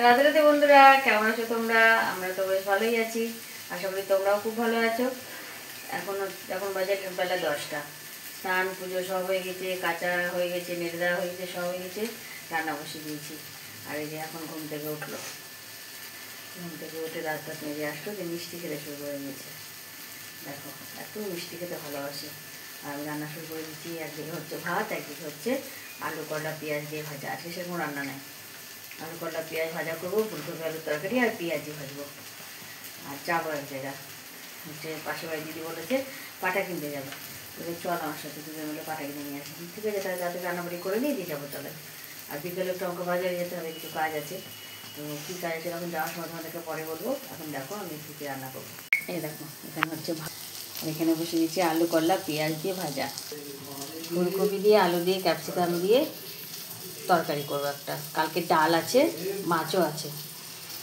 রাধে রাধে বন্ধুরা, কেমন আছো তোমরা? আমরা তো বেশ ভালোই আছি, আশা করি তোমরাও খুব ভালো আছো। এখন বাজে বেলা 10টা। স্নান পুজো সব হয়ে গেছে, কাঁচা হয়ে গেছে, নেড়ে দেওয়া হয়ে গেছে, সব হয়ে গেছে, রান্না বসিয়ে দিয়েছি। আর এই যে এখন ঘুম থেকে উঠলো, ঘুম থেকে উঠে রাত মেজে আসলো, যে মিষ্টি খেতে শুরু করে দিয়েছে। দেখো, এত মিষ্টি খেতে ভালোবাসি। আর আমি রান্না শুরু করে দিচ্ছি। একদিকে হচ্ছে ভাত, একদিকে হচ্ছে আলু করলা পেঁয়াজ দিয়ে ভাজা। আজকে সেরকম রান্না নেই। আলু করলা পেঁয়াজ ভাজা করবো, ফুলকপি আলুর তরকারি আর পেঁয়াজি ভাজবো। আর যাবো এক জায়গা, হচ্ছে পাশে বাড়ি দিদি বলেছে পাটা কিনতে যাবে। বলে চল আমার সাথে, দুজন মিলে পাটা কিনে নিয়ে আসি। ঠিক আছে, তাহলে রাতে রান্নাবাড়ি করে নিয়ে দিয়ে যাবো চলে। আর বিকেলে একটু আমাকে বাজারে যেতে হবে, কিছু কাজ আছে। তো কী কাজ আছে এখন যাওয়ার সময় তোমাদেরকে পরে বলবো। এখন দেখো আমি কী রান্না করবো। এই দেখো, এখানে হচ্ছে এখানে বসে দিচ্ছি আলু করলা পেঁয়াজ দিয়ে ভাজা, ফুলকপি দিয়ে আলু দিয়ে ক্যাপসিকাম দিয়ে তরকারি করবো একটা। কালকে ডাল আছে, মাছও আছে।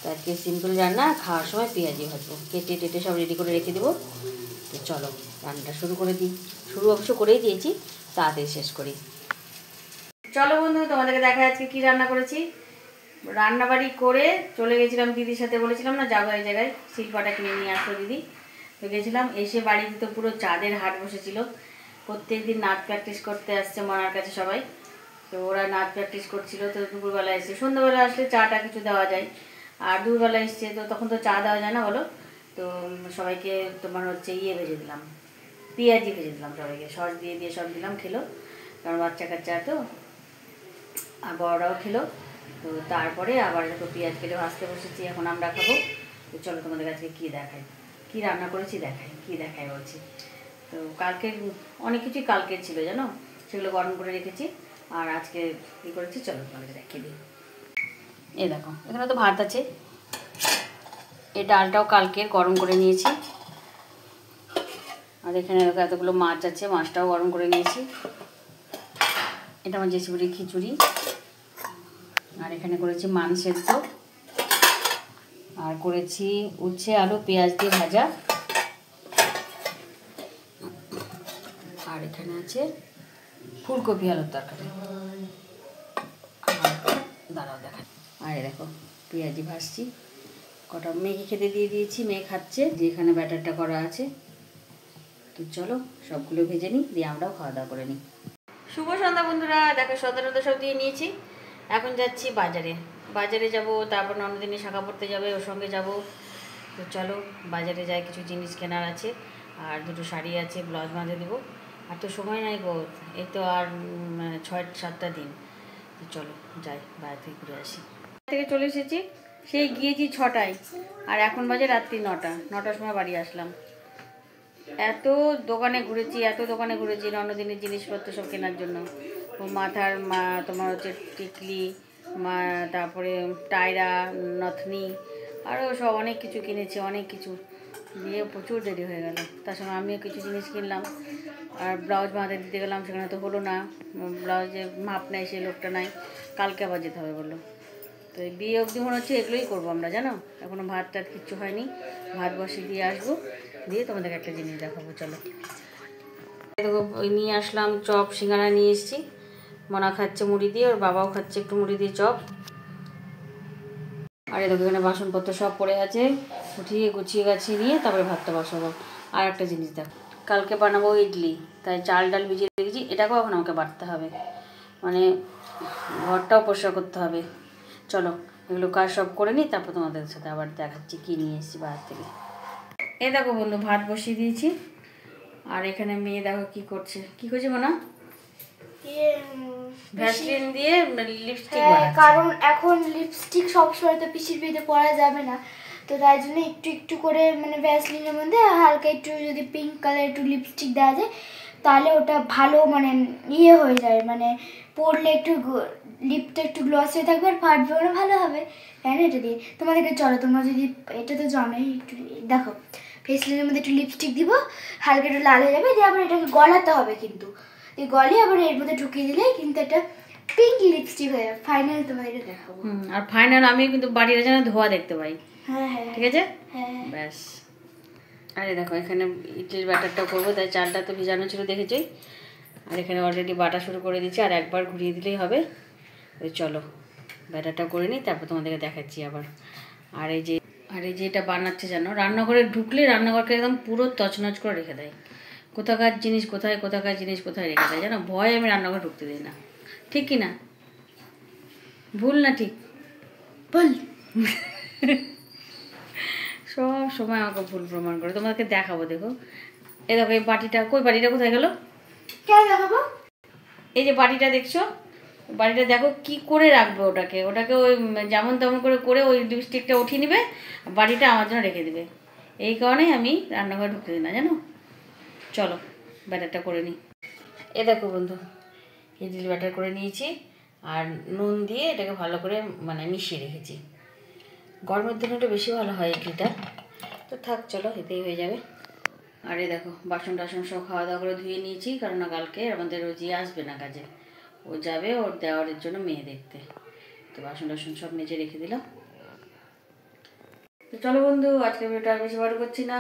তো আজকে সিম্পল রান্না, খাওয়ার সময় পেঁয়াজি ভাজবো। কেটে টেটে সব রেডি করে রেখে দেবো। তো চলো রান্নাটা শুরু করে দিই। শুরু অবশ্য করেই দিয়েছি, তাড়াতাড়ি শেষ করি। চলো বন্ধু, তোমাদেরকে দেখা আজকে কী রান্না করেছি। রান্নাবাড়ি করে চলে গেছিলাম দিদির সাথে, বলেছিলাম না যাবো এই জায়গায়, শিল্পাটা কিনে নিয়ে আসলো দিদি। তো গেছিলাম, এসে বাড়িতে তো পুরো চাঁদের হাট বসেছিল। প্রত্যেক দিন নাচ প্র্যাকটিস করতে আসছে মনার কাছে সবাই। তো ওরা নাচ প্র্যাকটিস করছিল। তো দুপুরবেলা এসে, সন্ধ্যাবেলা আসলে চাটা কিছু দেওয়া যায়, আর দুপুরবেলা এসছে তো তখন তো চা দেওয়া যায় না বলো। তো সবাইকে তোমার হচ্ছে ভেজে দিলাম, পেঁয়াজি ভেজে দিলাম সবাইকে, সস দিয়ে দিয়ে সব দিলাম, খেলো। কারণ বাচ্চা কাচ্চা তো, আর বড়রাও খেলো। তো তারপরে আবার দেখো পেঁয়াজ কেটে ভাজতে বসেছি, এখন আমরা খাবো। তো চলো তোমাদের কাছে কী দেখাই, কী রান্না করেছি দেখাই, কী দেখাই বলছি। তো কালকের অনেক কিছুই কালকের ছিল জানো, সেগুলো গরম করে রেখেছি। আর আজকে কী করেছি চলো তোমাদের দেখিয়ে দিই। এই দেখো, এখানে তো ভাত আছে, এই ডালটাও কালকের গরম করে নিয়েছি। আর এখানে এতগুলো মাছ আছে, মাছটাও গরম করে নিয়েছি। এটা আমার জেসিবুড়ির খিচুড়ি। আর এখানে করেছি মান সেদ্ধ, আর করেছি উচ্ছে আলু পেঁয়াজ দিয়ে ভাজা। আর এখানে আছে ফুলকপি আলুর তরকারি। দাঁড়াও দেখা। আর দেখো পেঁয়াজি ভাজছি, কটা মেয়েকে খেতে দিয়ে দিয়েছি, মেয়ে খাচ্ছে। যেখানে ব্যাটারটা করা আছে, তো চলো সবগুলো ভেজে নিই, দিয়ে আমরাও খাওয়া দাওয়া করে নিই। শুভ সন্ধ্যা বন্ধুরা, দেখো সন্ধ্যা সব দিয়ে নিয়েছি। এখন যাচ্ছি বাজারে, বাজারে যাব। তারপর ননদিনী শাখা পড়তে যাবে, ওর সঙ্গে যাব। তো চলো বাজারে যাই, কিছু জিনিস কেনার আছে। আর দুটো শাড়ি আছে, ব্লাউজ বাঁধে দেবো। আর তো সময় নাই গো, এই তো আর 6-7টা দিন। তো চলো যাই, বাইরে থেকে ঘুরে আসি। থেকে চলে এসেছি, সেই গিয়েছি 6টায়, আর এখন বাজে রাত্রি 9টার সময় বাড়ি আসলাম। এত দোকানে ঘুরেছি, এত দোকানে ঘুরেছি ননদিনের জিনিসপত্র সব কেনার জন্য। মাথার তোমার হচ্ছে টিকলি, তারপরে টায়রা, নথনি, আরও সব অনেক কিছু কিনেছি, অনেক কিছু দিয়ে প্রচুর দেরি হয়ে গেল। তার সঙ্গে আমিও কিছু জিনিস কিনলাম। আর ব্লাউজ বাঁধে দিতে গেলাম, সেখানে তো হলো না, ব্লাউজে মাপ নেয়, সেই লোকটা নাই, কালকে আবার যেতে হবে বললো। তো এই বিয়ে অবধি মনে হচ্ছে এগুলোই করবো আমরা, জানো। এখনও ভাত টাত কিচ্ছু হয়নি, ভাত বসিয়ে দিয়ে আসবো, দিয়ে তোমাদেরকে একটা জিনিস দেখাবো চলো। দেখো ওই নিয়ে আসলাম চপ সিঙ্গারা নিয়ে এসেছি। মনা খাচ্ছে মুড়ি দিয়ে, ওর বাবাও খাচ্ছে একটু মুড়ি দিয়ে চপ। আর দেখো এখানে বাসনপত্র সব পড়ে আছে, উঠিয়ে গুছিয়ে গাছিয়ে নিয়ে তারপরে ভাতটা বসাবো। আর একটা জিনিস দেখো, কালকে বানাবো ইডলি, তাই চাল ডাল ভিজিয়ে রেখেছি। এটাকেও এখন আমাকে বাটতে হবে, মানে ঘরটাও পরিষ্কার করতে হবে। চলো এগুলো কাজ সব করে নিই, তারপর তোমাদের সাথে আবার দেখাচ্ছি কী নিয়ে এসেছি বাজার থেকে। এই দেখো বন্ধু, ভাত বসিয়ে দিয়েছি। আর এখানে মেয়ে দেখো কি করছে, কি করছে মনা, ভ্যাসলিন দিয়ে লিপস্টিক বানাচ্ছে। কারণ এখন লিপস্টিক সবসময় তো পিসির বিয়েতে পরা যাবে না, তো তাই জন্য একটু একটু করে মানে ভ্যাসলিনের মধ্যে হালকা একটু যদি পিঙ্ক কালার একটু লিপস্টিক দেওয়া যায়, তাহলে ওটা ভালো মানে হয়ে যায়, মানে পরলে একটু লিপটা একটু গ্লস হয়ে থাকবে আর ফাটবে, ওটা ভালো হবে। হ্যাঁ এটা দিয়ে তোমাদেরকে চলো, তোমরা যদি এটা তো জানোই, একটু দেখো ভ্যাসলিনের মধ্যে একটু লিপস্টিক দিব, হালকা একটু লাল হয়ে যাবে, দিয়ে আবার এটাকে গলাতে হবে, কিন্তু এই গলে আবার এর মধ্যে ঢুকিয়ে দিলে কিন্তু একটা পিঙ্ক লিপস্টিক হয়ে যাবে। ফাইনাল তোমাদেরকে দেখাবো। আর ফাইনাল আমি কিন্তু বাড়িটা যেন ধোয়া দেখতে পাই। হ্যাঁ ঠিক আছে, হ্যাঁ ব্যাস। আরে দেখো এখানে ইডলির ব্যাটারটা করবো, তাই চালটা তো ভিজানো ছিল দেখেছই। আর এখানে অলরেডি বাটা শুরু করে দিচ্ছি, আর একবার ঘুরিয়ে দিলেই হবে। চলো ব্যাটারটা করে নিই, তারপর তোমাদেরকে দেখাচ্ছি আবার। আর এই যে এটা বানাচ্ছে জানো, রান্নাঘরে ঢুকলে রান্নাঘরকে একদম পুরো তছনছ করে রেখে দেয়। কোথাকার জিনিস কোথায় রেখে দেয় জানো, ভয় আমি রান্নাঘরে ঢুকতে দিই না। ঠিক কি না? ভুল না ঠিক? বল। সব সময় আমাকে ভুল প্রমাণ করে। তোমাদেরকে দেখাবো, দেখো এই দেখো এই বাটিটা, বাটিটা কোথায় গেল? কেন দেখাবো? এই যে বাটিটা দেখছো, বাটিটা দেখো কি করে রাখবে ওটাকে ওই যেমন তেমন করে ওই লিপস্টিকটা উঠিয়ে নেবে, বাটিটা আমার জন্য রেখে দিবে। এই কারণেই আমি রান্নাঘরে ঢুকতে দিই না জানো। চলো ব্যাটারটা করে নিই। এ দেখো বন্ধু, ইডলি ব্যাটার করে নিয়েছি আর নুন দিয়ে এটাকে ভালো করে মিশিয়ে রেখেছি। গরমের দিনে একটু বেশি ভালো হয় ইডলিটা, তো থাক চলো এতেই হয়ে যাবে। আর এই দেখো বাসন টাসন সব খাওয়া দাওয়া করে ধুয়ে নিয়েছি, কারণ কালকে আমাদের রোজি আসবে না কাজে, ও যাবে ওর দেওয়ারের জন্য মেয়ে দেখতে। তো বাসন টাসন সব মেজে রেখে দিলাম। তো চলো বন্ধু, আজকের ভিডিওটা আর বেশি বড় করছি না।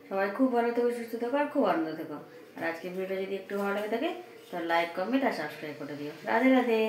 সবাই খুব ভালো থেকো, সুস্থ থাকো আর খুব আনন্দ থেকো। আর আজকের ভিডিওটা যদি একটু ভালো লাগে থাকে তাহলে লাইক, কমেন্ট আর সাবস্ক্রাইব করে দিও। রাধে রাধে।